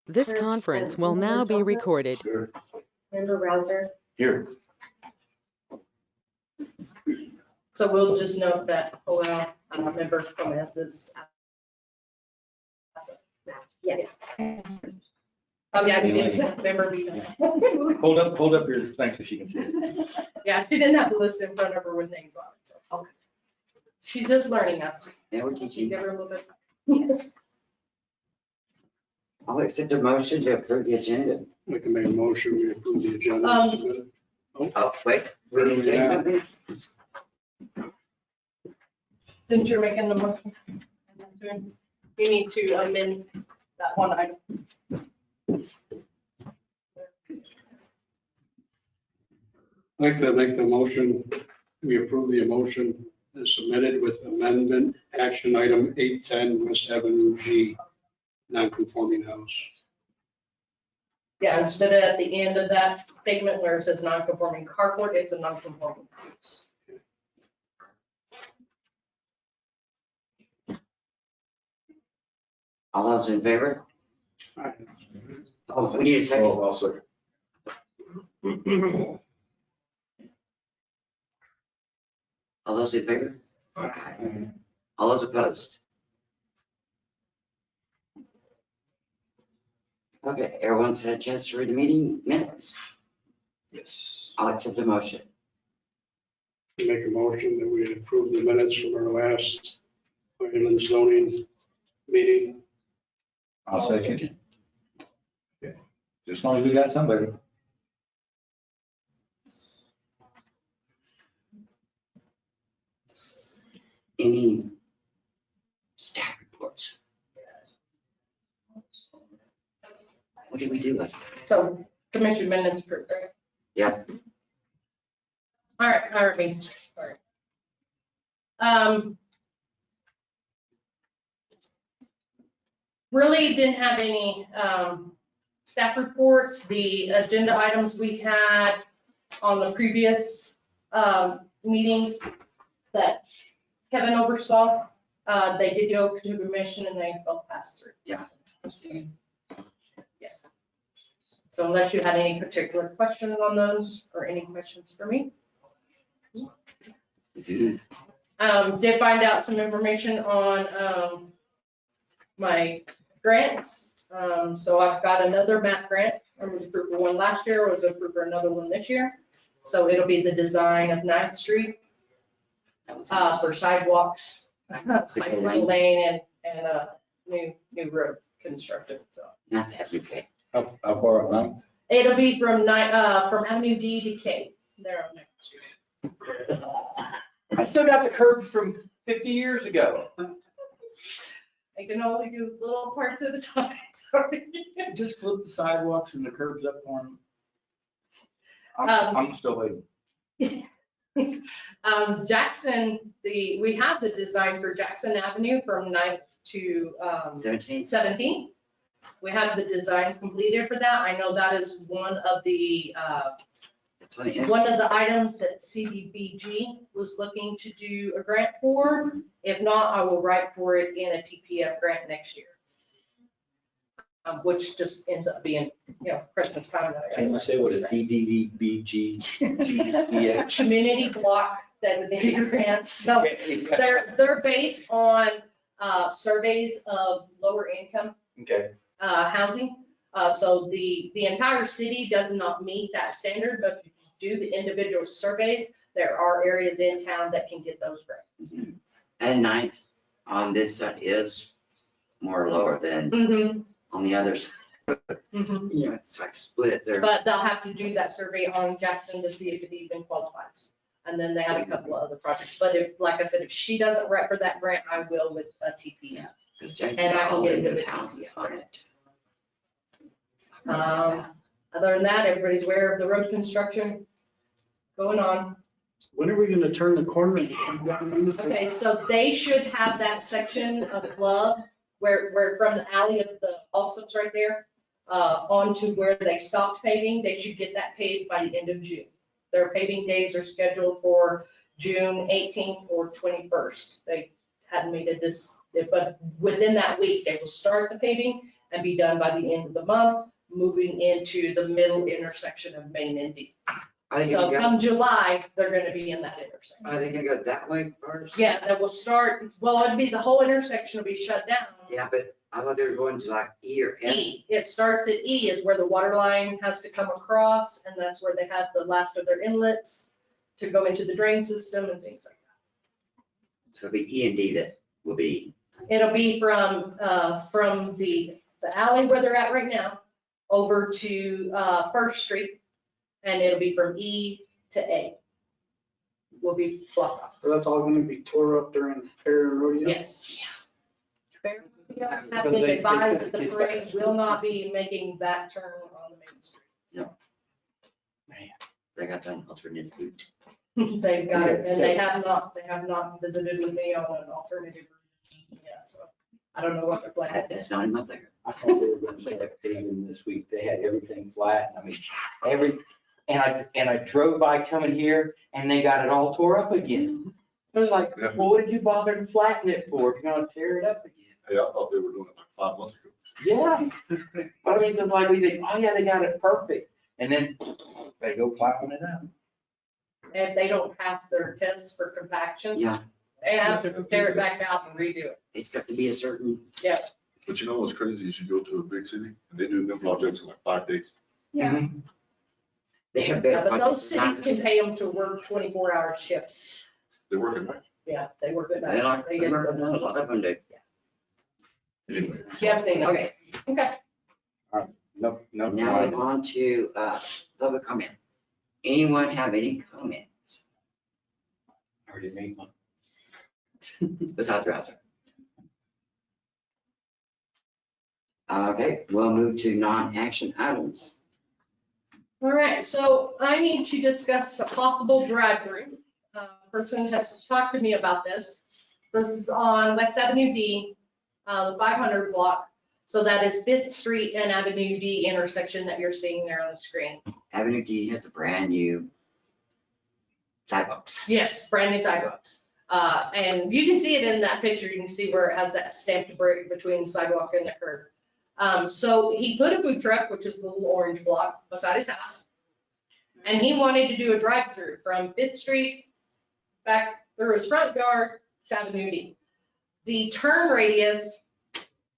This conference will now be recorded. Here. Member Rouser. Here. So we'll just note that OL member Gomez is. Yes. Oh, yeah, we did remember we. Hold up your thing so she can see it. Yeah, she didn't have the list in front of her with names on it, so. Okay. She's just learning us. Yeah, we're Can you teaching. give her a little bit? Yes. I'll accept a motion to approve the agenda. We can make a motion, we approve the agenda. Oh, wait. Where do we at? Since you're making the motion, you need to amend that one item. I'd like to make the motion, we approve the motion as submitted with amendment, action item 810 West Avenue G, non-conforming house. Yeah, instead of at the end of that statement where it says non-conforming carport, it's a non-conforming use. All those in favor? Oh, we need a second. Oh, I'll second. All those in favor? All those opposed? Okay, everyone's had a chance to read the meeting minutes. Yes. I'll accept the motion. Make a motion that we approve the minutes from our last planning and zoning meeting. I'll second. Okay. Just as long as we got somebody. Any staff reports? What did we do last? So commission minutes per. Yeah. All right, sorry. Really didn't have any staff reports. The agenda items we had on the previous meeting that Kevin oversaw, they did go to commission and they fell past through. Yeah. Yeah. So unless you had any particular questions on those or any questions for me. Did find out some information on my grants. So I've got another math grant. I was approved for one last year, was approved for another one this year. So it'll be the design of 9th Street for sidewalks, cycling lane and a new road constructed, so. Not that we pay. How far up now? It'll be from Avenue D to K, there on 9th Street. I still got the curbs from 50 years ago. I can only do little parts at a time, sorry. Just flip the sidewalks and the curbs up on them. I'm still waiting. Jackson, we have the design for Jackson Avenue from 9th to 17th. We have the designs completed for that. I know that is one of the items that CDBG was looking to do a grant for. If not, I will write for it in a TPF grant next year. Which just ends up being, Christmas time. Can you say what is DDBG? Community block designated grants. So they're based on surveys of lower income Okay. housing. So the entire city does not meet that standard, but if you do the individual surveys, there are areas in town that can get those grants. And 9th on this side is more lower than on the others. Yeah, it's like split there. But they'll have to do that survey on Jackson to see if it even qualifies. And then they had a couple of other projects. But if, like I said, if she doesn't rep for that grant, I will with a TP. Because Jackson And I got can all get the into new the houses on it. Other than that, everybody's aware of the road construction going on. When are we gonna turn the corner? Okay, so they should have that section of Love where from the alley of the Allsup's right there, onto where they stopped paving. They should get that paved by the end of June. Their paving days are scheduled for June 18th or 21st. They hadn't made a but within that week, they will start the paving and be done by the end of the month, moving into the middle intersection of Main and D. Are they So gonna go, come July, they're gonna be in that intersection. are they gonna go that way first? Yeah, that will start, well, it'd be, the whole intersection will be shut down. Yeah, but I thought they were going to like E or F. E, it starts at E is where the water line has to come across, and that's where they have the last of their inlets to go into the drain system and things like So it'll be E and D that will be, that. It'll be from the alley where they're at right now, over to First Street, and it'll be from E to A. Will be blocked off. So that's all gonna be tore up during fair and rodeo? Yes. Fair Rodeo have been advised that the parade will not be making that turn on the main street. they got some alternative route. They've got it, and they have not visited with me on an alternative route yet, so I don't know what their plan is. That's not enough there. I thought they were gonna say that paving this week, they had everything flat, I mean, and I drove by coming here, and they got it all tore up again. I was like, well, what did you bother to flatten it for, if you're gonna tear it up again? Hey, I thought they were doing it like 5 months ago. Yeah, but I mean, it's like, we think, oh yeah, they got it perfect, and then they go plowing it up. If they don't pass their tests for compaction, Yeah, they have to tear it back out and redo it. it's got to be a certain, But you know what's crazy is you go to a big city and they do them projects in like 5 days. Yeah. they have Yeah, better. but those projects. cities can pay them to work 24-hour shifts. They're working night. Yeah, they work at They night. like, They a get- lot of them do. Anyway. Yeah, they know. Okay. No, no. Now we're on to public comment. Anyone have any comments I already made one. besides Rouser? Okay, we'll move to non-action items. All right, so I need to discuss a possible drive-through. Person has talked to me about this. This is on West Avenue D, the 500 block. So that is 5th Street and Avenue D intersection that you're seeing there on the screen. Avenue D has a brand new sidewalks. Yes, brand new sidewalks. And you can see it in that picture. You can see where it has that stamped brick between the sidewalk and the curb. So he put a food truck, which is the little orange block beside his house. And he wanted to do a drive-through from 5th Street back through his front yard to Avenue D. The turn radius,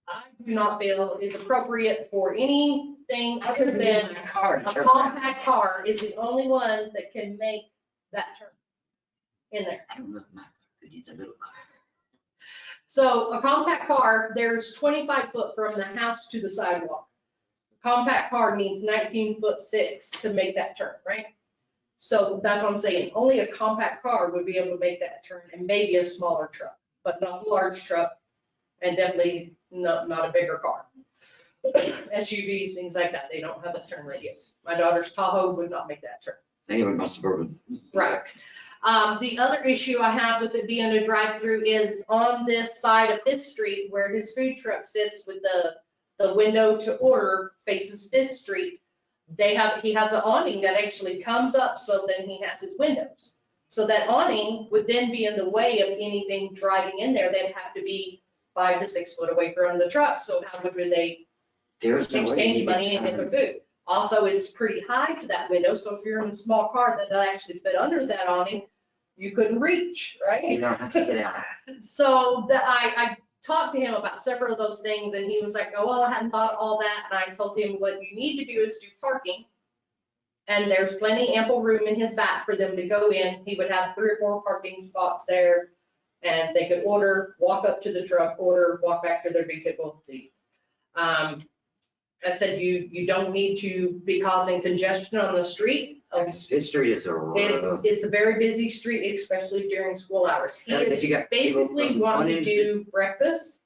I do not feel is appropriate for anything other than a compact car is the only one that can make that turn in there. I don't know, it needs a little car. So a compact car, there's 25 foot from the house to the sidewalk. Compact car needs 19'6" to make that turn, right? So that's what I'm saying. Only a compact car would be able to make that turn, and maybe a smaller truck, but not a large truck, and definitely not a bigger car. SUVs, things like that, they don't have a turn radius. My daughter's Tahoe would not make that turn. They have a suburban. Right. The other issue I have with it being a drive-through is on this side of 5th Street where his food truck sits with the window to order faces 5th Street. He has an awning that actually comes up so then he has his windows. So that awning would then be in the way of anything driving in there. They'd have to be 5 to 6 foot away from the truck. So how would they There's no way exchange you money and get their food? Also, it's pretty high to that window, so if you're in a small car that actually fit under that awning, you couldn't reach, You right? don't have to get out. So I talked to him about several of those things, and he was like, oh, well, I hadn't thought of all that, and I told him what you need to do is do parking. And there's plenty ample room in his back for them to go in. He would have 3 or 4 parking spots there, and they could order, walk up to the truck, order, walk back to their vehicle, leave. I said, you don't need to be causing congestion on the street. Fifth Street is a road. It's a very busy street, especially during school hours. He If you got people basically from one wanted to end do breakfast,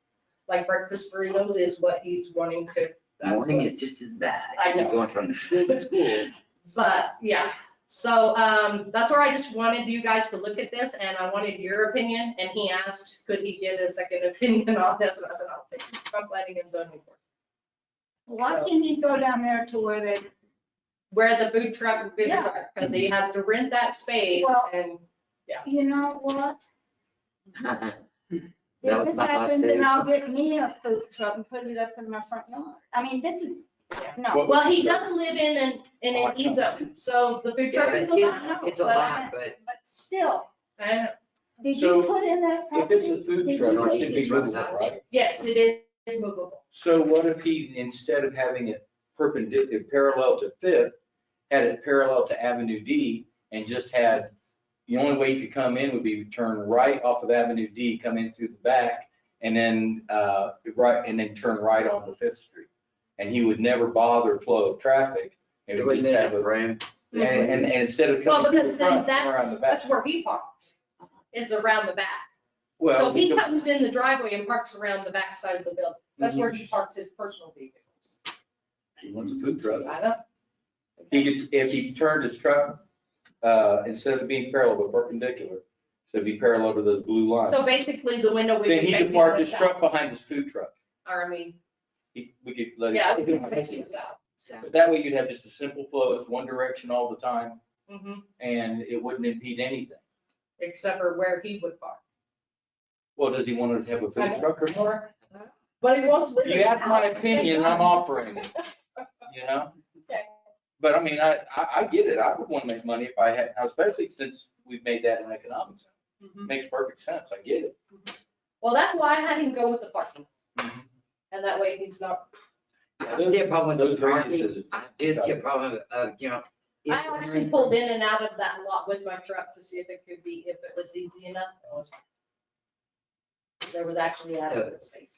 like breakfast burritos is what he's wanting to. Morning is just as bad. I know. You're going from school to school. But yeah, so that's where I just wanted you guys to look at this, and I wanted your opinion, and he asked, could he get a second opinion on this, and I said, I'll take it from planning and zoning board. Why can't he go down there to where they, Where the food truck would be, Yeah. because he has to rent that space, Well- and you know what? That If was this my thought happens, too. then I'll get me a food truck and put it up in my front yard. I mean, this is, no. Well, he does live in an E zone, so the food Yeah, truck is but allowed. it's a lot, but But still, I know. did So, you put in that If property? it's a food Did truck, you it pay- should be movable, right? Yes, it is movable. So what if he, instead of having it perpendicular, parallel to Fifth, had it parallel to Avenue D and just had, the only way you could come in would be turn right off of Avenue D, come in through the back, and then, and then turn right onto Fifth Street. And he would never bother flow of traffic. It it would wouldn't just be have enough a, room. and instead of Well, coming through because the then front, come around the that's back. where he parks, is around the back. Well, So he because- comes in the driveway and parks around the back side of the building. That's where he parks his personal vehicles. He wants a food truck. I know. If he turned his truck, instead of being parallel but perpendicular, so it'd be parallel to those blue lines. So basically, the window would Then be he could facing park the his south. truck behind his food truck. Or I mean, We could let it. yeah, it would be facing the south. But that way you'd have just a simple flow, it's one direction all the time, Mhm. and it wouldn't impede anything. Except for where he would park. Well, does he want to have a food truck or not? Or- But he wants to live in You his asked my house at the same opinion, I'm time. offering it, you know? Okay. But I mean, I get it, I would want to make money if I had, especially since we've made that an economic zone. Mhm. Makes perfect sense, I get it. Well, that's why I had him go with the parking, Mhm. and that way he's not, I don't see a problem with Those the radiuses- parking. I do see a problem of, you know. if- I actually pulled in and out of that lot with my truck to see if it could be, if it was easy enough. There was actually adequate space.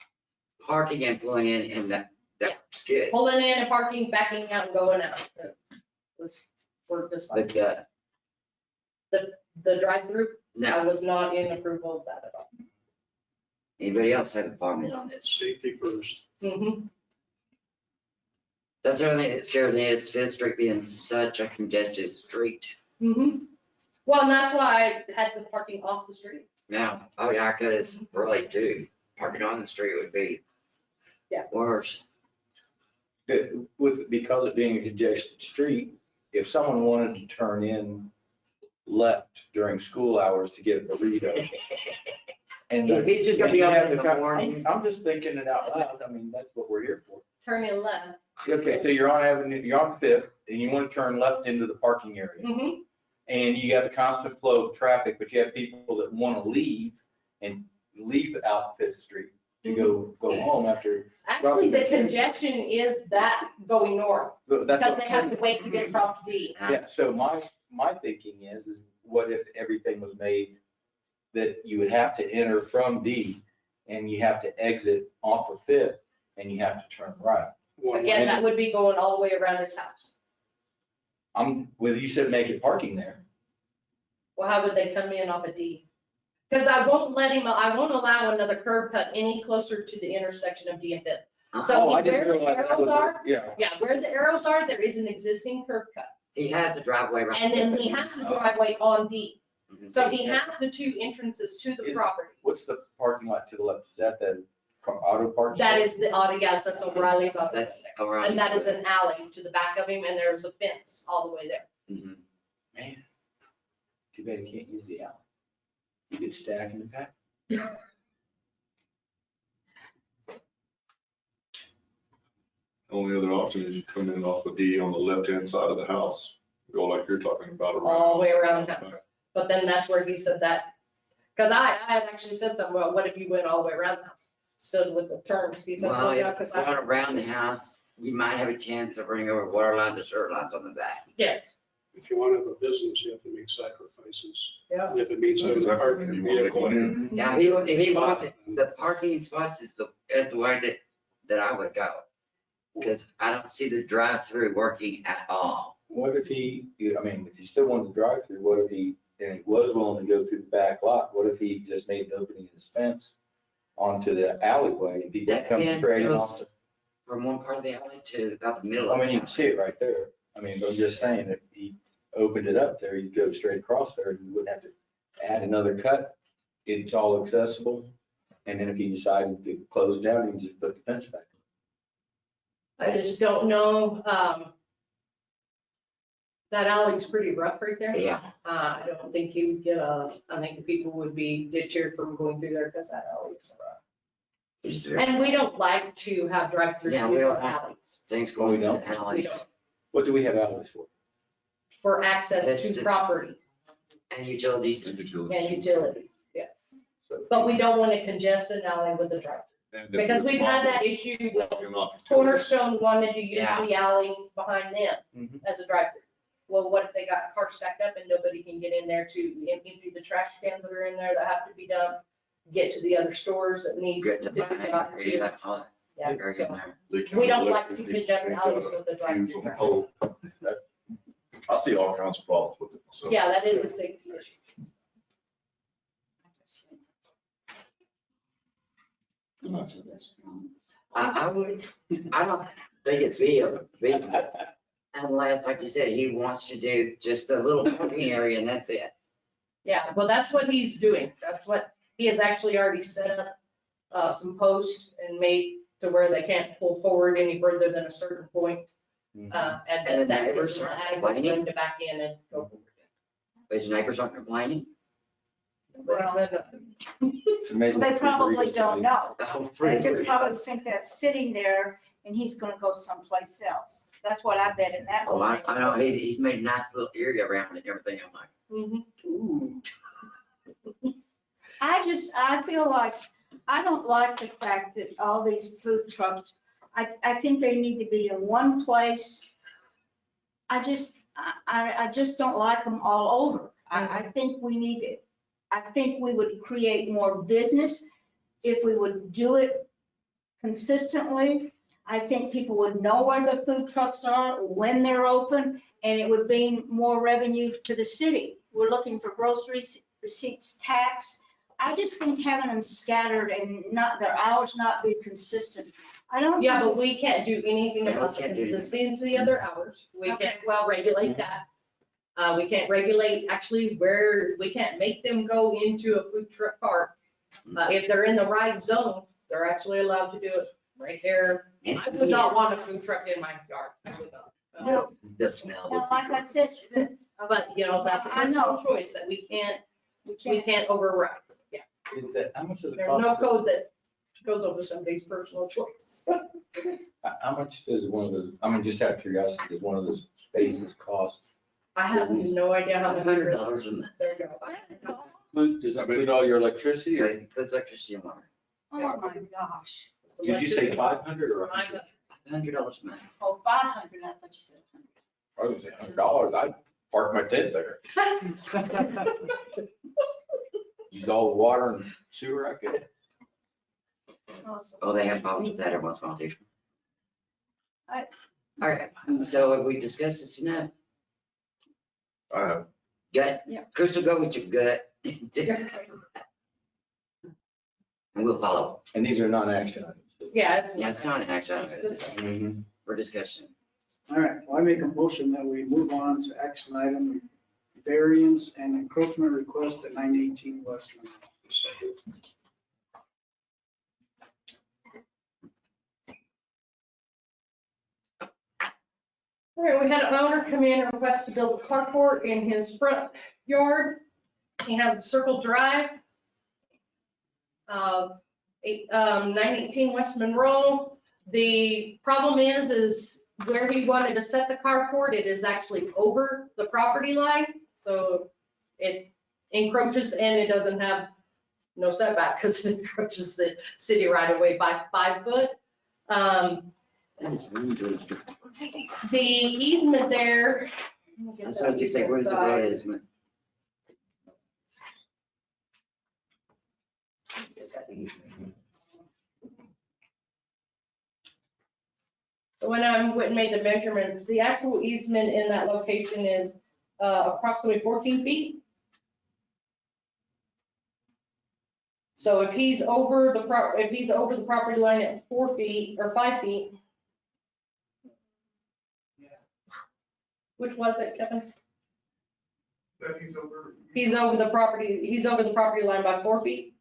Parking and pulling in Yeah. that's good. Pulling in and parking, backing out and going out. It worked just fine. But, The drive-through, I now, was not in approval of that at all. anybody else have a comment on this? Safety first. Mhm. That's the only thing that scares me is Fifth Street being such a congested street. Mhm. Well, and that's why I had the parking off the street. Now, oh yeah, because really too, parking on the street would be Yeah. worse. Because it being a congested street, if someone wanted to turn in left during school hours to get a burrito. And If it's just gonna be and you open have in to the come- morning. I'm just thinking it out loud, I mean, that's what we're here for. Turn in left. Okay, so you're on Avenue, you're on Fifth, and you want to turn left into the parking area. Mhm. And you got a constant flow of traffic, but you have people that want to leave and leave out Fifth Street to go home after. Actually, the congestion is that going north, But that's because what they I'm have saying. to wait to get across the D. Yeah, so my thinking is what if everything was made that you would have to enter from D and you have to exit off of Fifth and you have to turn right? One Again, way. that would be going all the way around his house. You said make it parking there. Well, how would they come in off a D? Because I won't allow another curb cut any closer to the intersection of D and Fifth. So Oh, I didn't where the realize that arrows was are, Yeah. yeah, where the arrows are, there is an existing curb cut. He has a driveway right. And then he has the driveway on D. Mhm. So he has the two entrances to the property. What's the parking lot to the left? Is that the auto parts? That is the auto, yes, that's O'Reilly's office. That's around. And that is an alley to the back of him, and there's a fence all the way there. Mhm. Man, too bad you can't use the alley. You could stack in the back. Only other option is you come in off of D on the left-hand side of the house, go like you're talking about around. All the way around the house. But then that's where he said that, because I had actually said something, well, what if you went all the way around the house? Stood with the terms, he said, Well, well, yeah, if because going around the house, you might have a chance of running over water lines or sewer lines on the back. yes, If you want to have a business, you have to make sacrifices. yeah. And if it means having a parking You wanna make vehicle. money. Now, if he wants it, the parking spots is the way that I would go. Because I don't see the drive-through working at all. What if if he still wanted to drive through, what if and he was willing to go through the back lot, what if he just made an opening in his fence onto the alleyway and people That come fence straight goes off? from one part of the alley to about the middle I of mean, the you can alley. see it right there. I'm just saying, if he opened it up there, you'd go straight across there, and you wouldn't have to add another cut. It's all accessible. And then if he decided to close down, he can just put the fence back. I just don't know, That alley's pretty rough right there. Yeah. I don't think you'd get I think the people would be deterred from going through there because that alley's so rough. Is there And we don't like to have drive-throughs Yeah, we use don't our have- alleys things going We to don't? the alleys? don't. What do we have alleys for? For access That's to the- property And utilities? and utilities, yes. But we don't want to congest an alley with a drive-through. Because we've had that issue with Cornerstone wanted to use Yeah. the alley behind them Mhm. as a drive-through. Well, what if they got cars stacked up and nobody can get in there to empty the trash cans that are in there that have to be dumped, get to the other stores that need to Good to be buy, got or you to. have all Yeah, very so good there. we don't like to congest alleys with a drive-through. I see all kinds of problems with it myself. Yeah, that is a safety issue. I would, I don't think it's feasible, unless, like you said, he wants to do just a little parking area and that's it. Yeah, well, that's what he's doing. That's what, he has actually already set up some posts and made to where they can't pull forward any further than a certain point. And And the that neighbors gives them aren't adequate complaining? room to back in and go forward. His neighbors aren't complaining? Well, It's amazing. they probably don't know. Oh, They just probably think that's sitting there and he's gonna go someplace else. That's what I bet in that. Oh, I know, he's made a nice little area around it and everything. I'm like, Mhm. ooh. I feel like, I don't like the fact that all these food trucks, I think they need to be in one place. I just don't like them all over. I think we need it. I think we would create more business if we would do it consistently. I think people would know where the food trucks are, when they're open, and it would bring more revenue to the city. We're looking for groceries, receipts, tax. I just think having them scattered and not, their hours not be consistent. I don't. Yeah, think but we can't do anything Yeah, we about the can't do that. consistency of their hours. We Okay. can't, well, regulate that. We can't regulate actually where, we can't make them go into a food truck park. If they're in the right zone, they're actually allowed to do it right here. I would not want a food truck in my yard. I would not. No. The smell would Now, be like I gross. said, But, you know, that's a I know. personal choice that we can't override. Yeah, Is that, how much does it there's no cost? code that goes over somebody's personal choice. How much does one of those, I mean, just out of curiosity, does one of those spaces cost? I have no idea how much. it is. $100 a month. There you go. Does that include all your electricity or Includes electricity and water. oh my gosh. did you say 500 or? $100 a month. Oh, 500, I thought you said 100. I was gonna say $100, I'd park my tent there. Use all the water and sewer I could. Oh, they have problems with that every once in a while too. I- All right, so have we discussed this enough? I have, Gut? Yeah. Crystal, go with your gut. And we'll follow. And these are non-action items. Yeah, it's. Yeah, it's not an action, item, it's Mhm. for discussion. All right, well, I make a motion that we move on to action item variance and encroachment request at 918 West Main. All right, we had an owner come in and request to build a carport in his front yard. He has a circle drive. 918 West Monroe. The problem is where he wanted to set the carport, it is actually over the property line. So it encroaches and it doesn't have no setback because it encroaches the city right away by 5 foot. That is really good. The easement there. That's what you say, where's the road is, man? So when I went and made the measurements, the actual easement in that location is approximately 14 feet. So if he's over the property line at 4 feet or 5 feet. Which was it, Kevin? that he's over. He's over the property line by 4 feet.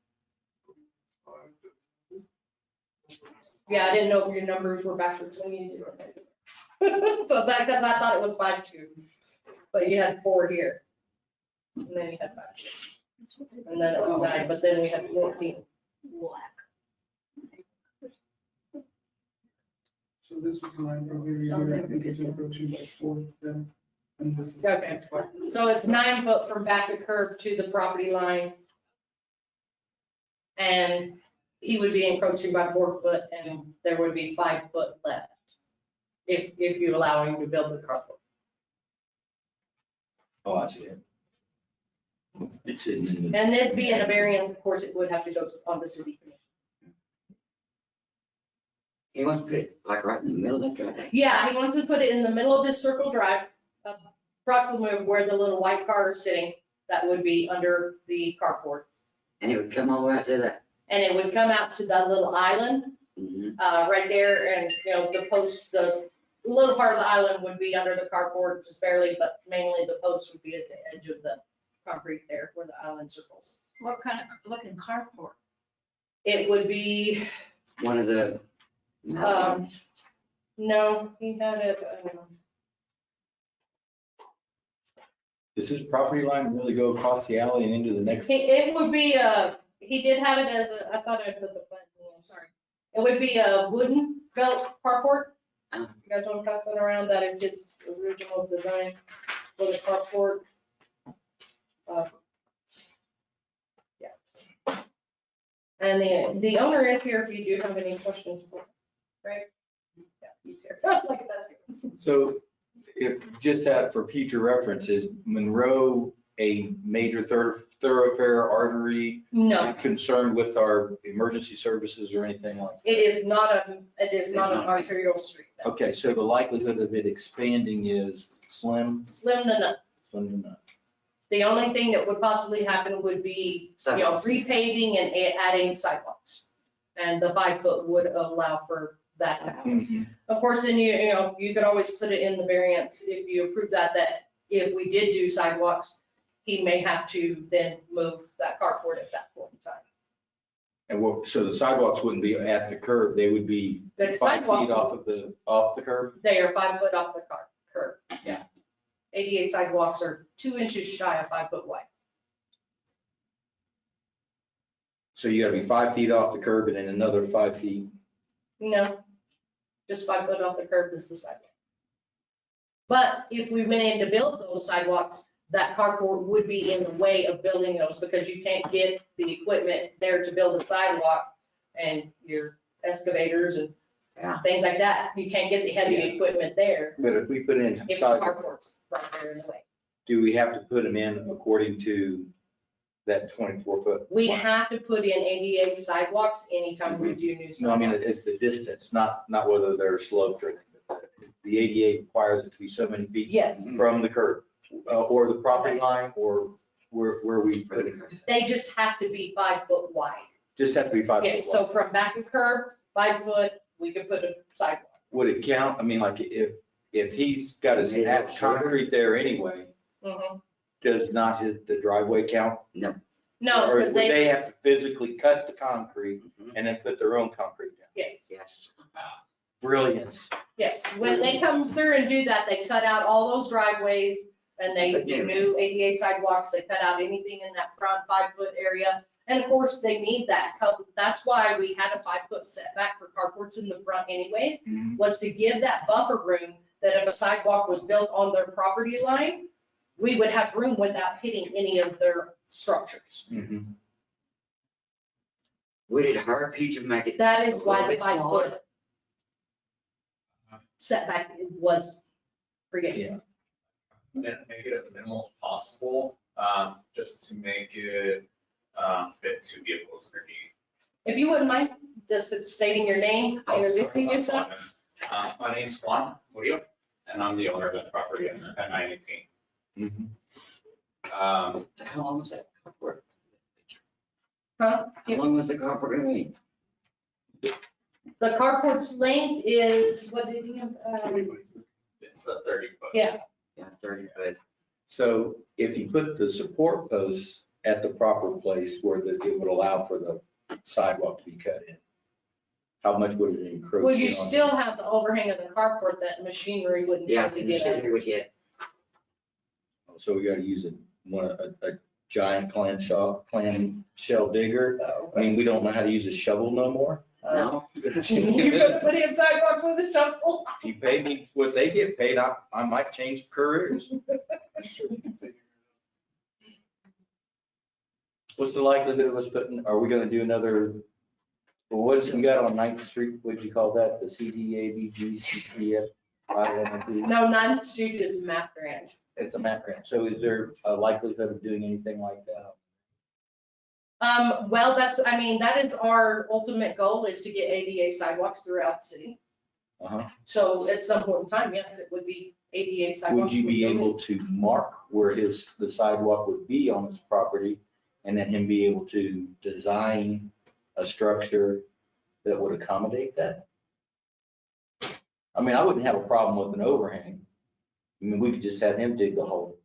Yeah, I didn't know if your numbers were backwards when you did it. So that, because I thought it was 5'2". but you had 4 here. And then you had 5 here. And then it was 9, but then we had 14. So this line from here, to here, I think is approaching by 4 then. And this is. Okay, so it's 9 foot from back of curb to the property line. And he would be encroaching by 4 foot and there would be 5 foot left. If you allow him to build the carport. Oh, I see it. It's sitting in the. And this being a variance, of course, it would have to go on the city commission. He wants to put it like right in the middle of the driveway. Yeah, he wants to put it in the middle of this circle drive, approximately where the little white car is sitting. That would be under the carport. And it would come all the way out to that. And it would come out to that little island, Mhm. right there, and, the post, the little part of the island would be under the carport, just barely, but mainly the post would be at the edge of the concrete there, where the island circles. What kind of looking carport? It would be, One of the. no, he had it, Does his property line really go across the alley and into the next? it would be, he did have it as a, I thought I put the plans in there, sorry. It would be a wooden belt carport. You guys want to pass that around? That is his original design for the carport. Yeah. And the owner is here if you do have any questions, right? Yeah, he's here. Look at that. So if, just for future reference, is Monroe a major thoroughfare artery? No, Concerned with our emergency services or anything like that? it is not an arterial street. No. Okay, so the likelihood of it expanding is slim? Slim to none. Slim to none. The only thing that would possibly happen would be, Sidewalks. repaving and adding sidewalks. And the 5 foot would allow for that to happen. Mhm. Of course, then you could always put it in the variance if you approve that if we did do sidewalks, he may have to then move that carport at that point in time. And so the sidewalks wouldn't be at the curb, they would be The 5 feet sidewalks, off the curb? they are 5 foot off the curb, yeah. ADA sidewalks are 2 inches shy of 5 foot wide. So you gotta be 5 feet off the curb and then another 5 feet. No, just 5 foot off the curb is the sidewalk. But if we went in to build those sidewalks, that carport would be in the way of building those because you can't get the equipment there to build a sidewalk and your excavators and Yeah. things like that. You can't get the heavy Yeah. equipment there But if we put in if the sidewalks, carport's right there in the way. do we have to put them in according to that 24-foot? We have to put in ADA sidewalks anytime we do new No, I mean, sidewalks. it's the distance, not whether they're sloped or anything. But the ADA requires it to be so many feet Yes, from the curb, or the property line, or where we put it. they just have to be 5 foot wide. Just have to be 5 Okay, feet so wide. from back of curb, 5 foot, we could put a sidewalk. Would it count? I mean, like, if he's got his Yeah, sure. concrete there anyway, Mhm. does not the driveway count? No, Or because would they, they have to physically cut the concrete Mhm. and then put their own concrete down? yes. Yes. Brilliance. Yes, when they come through and do that, they cut out all those driveways and they do new ADA sidewalks. They cut out anything in that front 5 foot area. And of course, they need that. That's why we had a 5 foot setback for carports in the front anyways, was to give that buffer room that if a sidewalk was built on their property line, we would have room without hitting any of their structures. Mhm. Would it hurt you to make it? That a is why little the bit 5 smaller? foot setback was created. Yeah. Make it as minimal as possible, just to make it fit 2 vehicles underneath. If you wouldn't mind just stating your name, introducing yourself. My name's Juan Murillo, and I'm the owner of the property at 918. Mhm. So how long was that carport? Huh? How long was the carport gonna be? The carport's length is, what did you have? It's a 30 foot. Yeah, Yeah, 30 foot. So if you put the support posts at the proper place where it would allow for the sidewalk to be cut in, how much would it encroach? would you in on- still have the overhang of the carport that machinery wouldn't be Yeah, able to and get the at? city would hit. So we gotta use a giant clamshell digger. I mean, we don't know how to use a shovel no more. No. You could put in sidewalks with a shovel. If you pay me what they get paid, I might change careers. What's the likelihood of us putting, are we gonna do another, well, what's we got on Ninth Street, what'd you call that? The CDABG, CPF? No, 9th Street is a math grant. It's a map grant. So is there a likelihood of doing anything like that? Well, I mean, that is our ultimate goal, is to get ADA sidewalks throughout the city. Uh-huh. So at some point in time, yes, it would be ADA sidewalks. Would you be able to mark where the sidewalk would be on his property and then him be able to design a structure that would accommodate that? I mean, I wouldn't have a problem with an overhang. I mean, we could just have him dig the hole.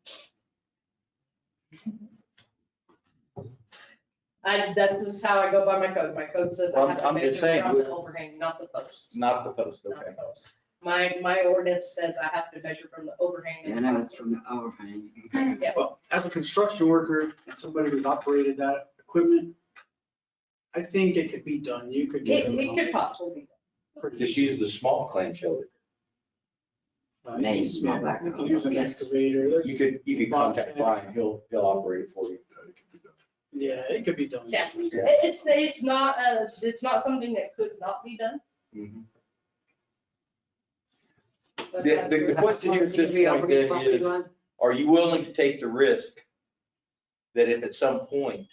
That's just how I go by my code. My code says I have to I'm just measure saying, from the overhang, not the post. Not the post, Not okay. the post. My ordinance says I have to measure from the overhang. Yeah, no, it's from the overhang. Yeah. Well, as a construction worker and somebody who's operated that equipment, I think it could be done. You could get. It could possibly be. Just use the small clamshell. Maybe small back. You could use an excavator. There's- You could contact Brian, he'll operate it for you. Yeah, it could be done. Yeah, it's not something that could not be done. Mhm. But The that's the question here at this point then is, are you willing to take the risk that if at some point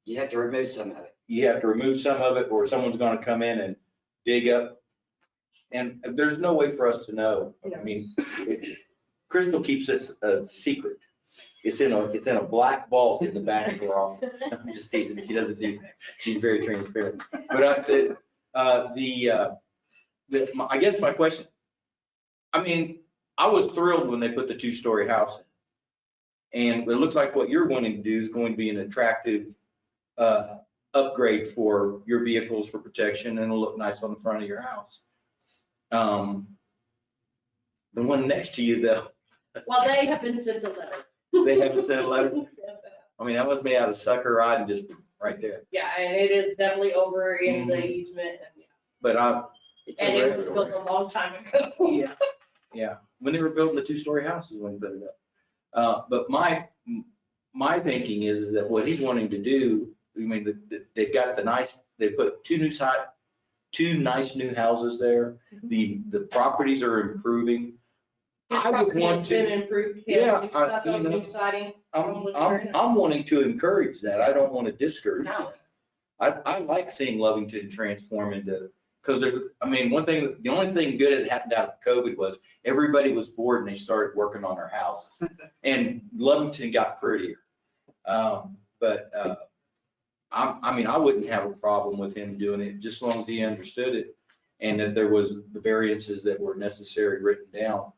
You have to remove some of it. you have to remove some of it, or someone's gonna come in and dig up? And there's no way for us to know. I mean, Crystal keeps it a secret. It's in a black vault in the back of her office. I'm just teasing. She doesn't do, she's very transparent. But I guess my question, I mean, I was thrilled when they put the 2-story house in. And it looks like what you're wanting to do is going to be an attractive upgrade for your vehicles for protection, and it'll look nice on the front of your house. The one next to you though, Well, they have been sent a letter. they haven't sent a letter. Yes, they have. I mean, that was made out of sucker rod and just right there. Yeah, and it is definitely over in the Mhm. easement, and But It's and a it was built regular. a long time ago. Yeah. yeah, when they were building the 2-story houses, when they put it up. But my thinking is that what he's wanting to do, I mean, they've got they put two nice new houses there. The properties are improving. His I would property want has to- been improved. He has Yeah, new stucco, you know, new siding. I'm wanting to encourage that. I don't want to discourage No. that. I like seeing Lovington transform into, because the only thing good that happened out of COVID was everybody was bored and they started working on their houses. And Lovington got prettier. I mean, I wouldn't have a problem with him doing it, just as long as he understood it and that there was the variances that were necessary written down.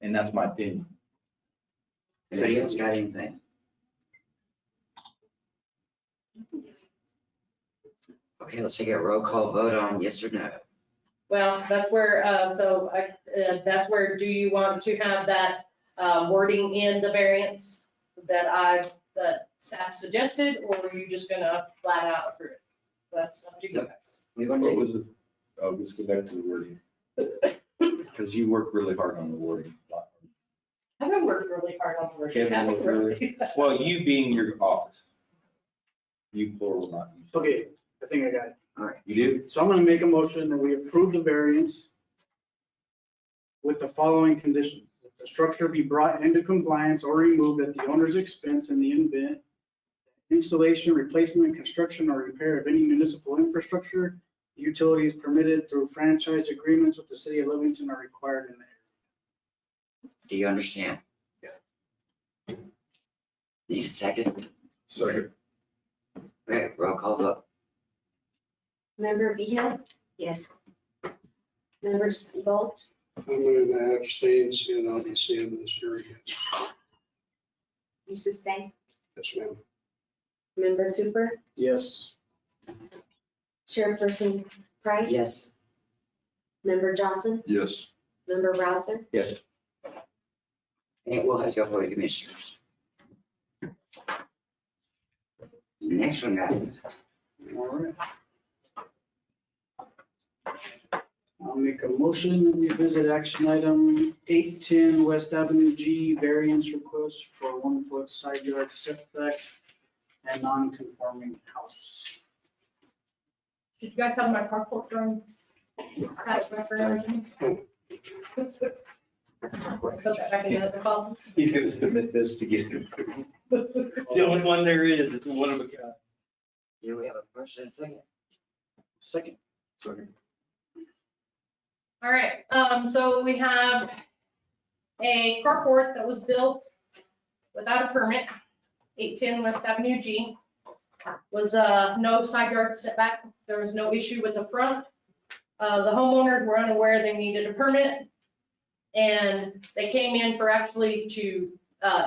And that's my opinion. Anybody else got anything? Okay, let's take a roll call vote on yes or no. Well, that's where, that's where, do you want to have that wording in the variance that staff suggested, or are you just gonna flat out approve it? That's up to you guys. We want What to, was it? I'll just go back to the wording. Because you worked really hard on the wording. I haven't worked really hard on the wording. Kevin Haven't worked really. Well, you being your office. You plural, not you. Okay, I think I got it. all right, You do? So I'm gonna make a motion that we approve the variance with the following conditions. That the structure be brought into compliance or removed at the owner's expense in the event installation, replacement, construction, or repair of any municipal infrastructure, utilities permitted through franchise agreements with the city of Lovington are required in the area. do you understand? Yeah. Need a second? Second. Okay, roll call vote. Member Behill? Yes. Member Bolt? I'm going to abstain, seeing I'll be seeing this hearing. You sustain? Yes, ma'am. Member Cooper? Yes. Chairperson Price? Yes. Member Johnson? Yes. Member Rouser? Yes. And it will have to go for the commissioners. Next one, guys. All right. I'll make a motion that we visit action item 810 West Avenue G, variance request for 1-foot side yard setback and non-conforming house. Did you guys have my carport drawing? Had it record and everything? Put that back in the other file. He's gonna submit this to get it. The only one there is, it's one of a kind. Here we have a first and a second. Second. Second. All right, so we have a carport that was built without a permit, 810 West Avenue G. Was no side yard setback. There was no issue with the front. The homeowners were unaware they needed a permit. And they came in for actually to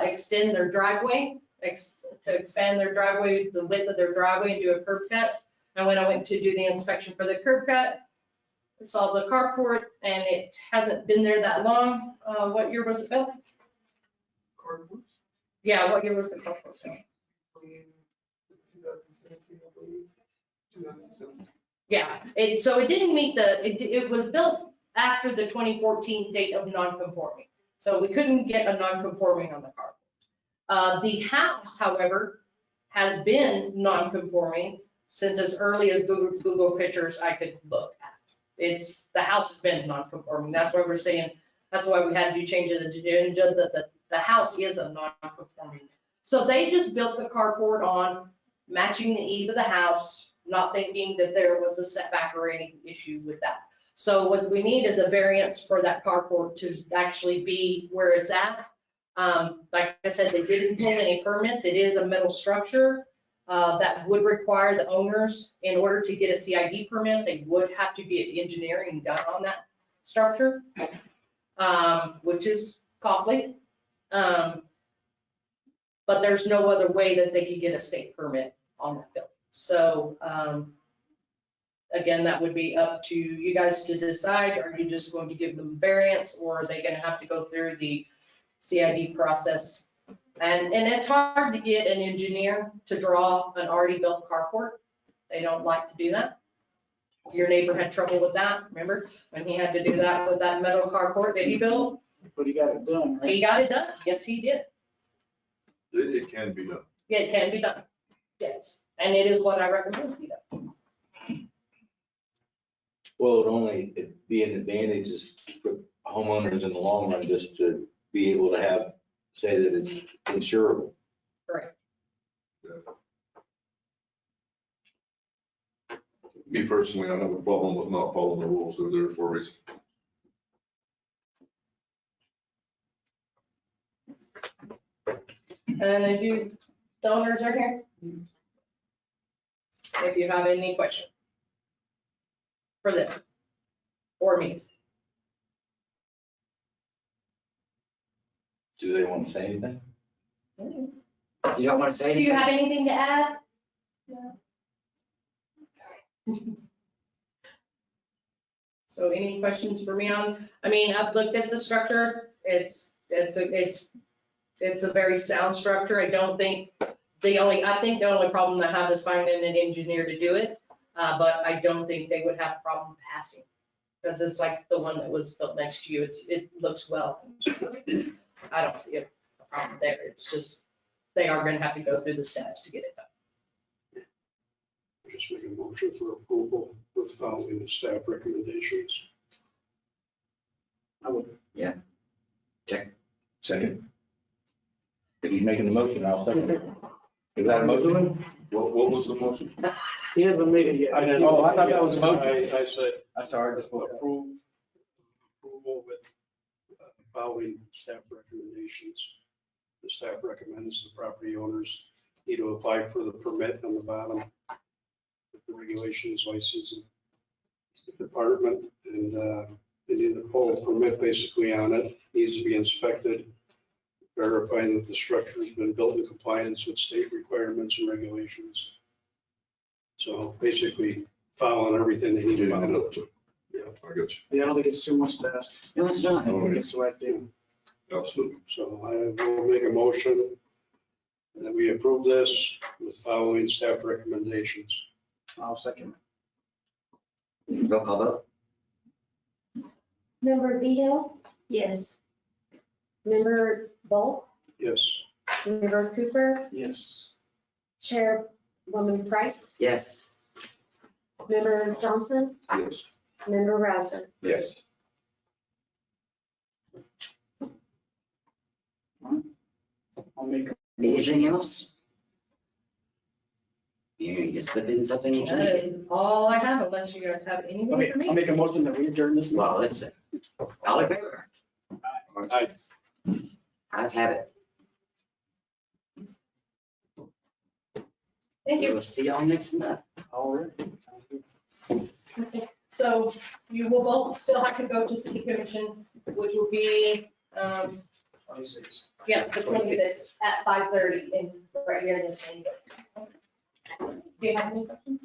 extend their driveway, to expand their driveway, the width of their driveway, and do a curb cut. And when I went to do the inspection for the curb cut, I saw the carport and it hasn't been there that long. What year was it built? Yeah, what year was the carport built? Yeah, so it didn't meet it was built after the 2014 date of non-conforming. So we couldn't get a non-conforming on the carport. The house, however, has been non-conforming since as early as Google pictures I could look at. The house has been non-conforming. That's why we're saying, that's why we had to change the agenda, that the house is a non-conforming. So they just built the carport on matching the eve of the house, not thinking that there was a setback or any issue with that. So what we need is a variance for that carport to actually be where it's at. Like I said, they didn't pull any permits. It is a metal structure that would require the owners, in order to get a CID permit, they would have to get engineering done on that structure, which is costly. But there's no other way that they could get a state permit on that building. So again, that would be up to you guys to decide. Are you just going to give them variance, or are they going to have to go through the CID process? And it's hard to get an engineer to draw an already built carport. They don't like to do that. Your neighbor had trouble with that, remember? When he had to do that with that metal carport that he built. But he got it done, right? He got it done. Yes, he did. It can be done. Yeah, it can be done. Yes. And it is what I recommend be done. Well, it'd only be an advantage is for homeowners in the long run, just to be able to say that it's insurable. Correct. Me personally, I have a problem with not following the rules. They're there for a reason. And if you, the owners are here. If you have any questions for them or me. Do they want to say anything? You don't want to say Do you anything? have anything to add? No. So any questions for me on, I mean, I've looked at the structure. It's a very sound structure. I think the only problem they have is finding an engineer to do it. But I don't think they would have a problem passing, because it's like the one that was built next to you. It looks well. I don't see a problem there. It's just, they are gonna have to go through the steps to get it done. Just make a motion for approval with following the staff recommendations. I would. Second. If he's making the motion, I'll second it. Is that a motion? What was the motion? He hasn't made it yet. Oh, I thought that was a motion. I said I'm sorry, just woke up. approval with following staff recommendations. The staff recommends the property owners need to apply for the permit on the bottom. With the regulations, license, and department, and they need to pull a permit basically on it. Needs to be inspected, verifying that the structure has been built in compliance with state requirements and regulations. So basically following everything they need to follow. Yeah, I got you. Yeah, I don't think it's too much to ask. No, it's not. I think it's the right thing. Absolutely. So I will make a motion that we approve this with following staff recommendations. I'll second. Roll call vote? Member Behill, Yes. member Bolt, Yes. member Cooper, Yes. Chairwoman Price, Yes. member Johnson, Yes. member Rouser. Yes. I'll make, Anything else? You just slip in something you That can. is all I have unless you guys have anything okay, for me. I'll make a motion that we adjourn this meeting. Well, let's, all in favor? Aye. Let's have it. Thank you. We'll see y'all next month. All right. Sounds good. So you will both still have to go to city commission, which will be, 26. yeah, the 26th at 5:30 in right here in this thing. Do you have any questions?